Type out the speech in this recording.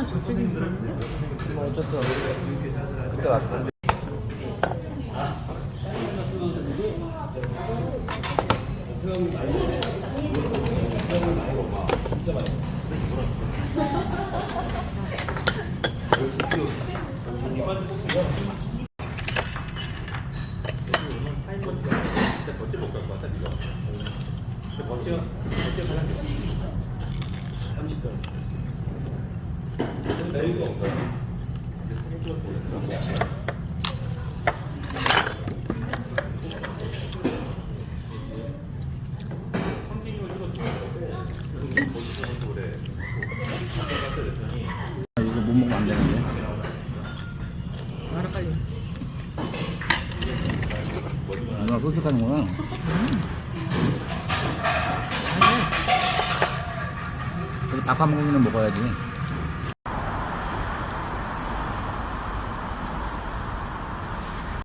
나는 저쪽인 줄 알았는데. 뭐 어쨌든 그때 왔어. 이거 못 먹으면 안 되는데. 알아 빨리. 누나 소식하는구나. 아니야. 여기 닭 한 공기는 먹어야지.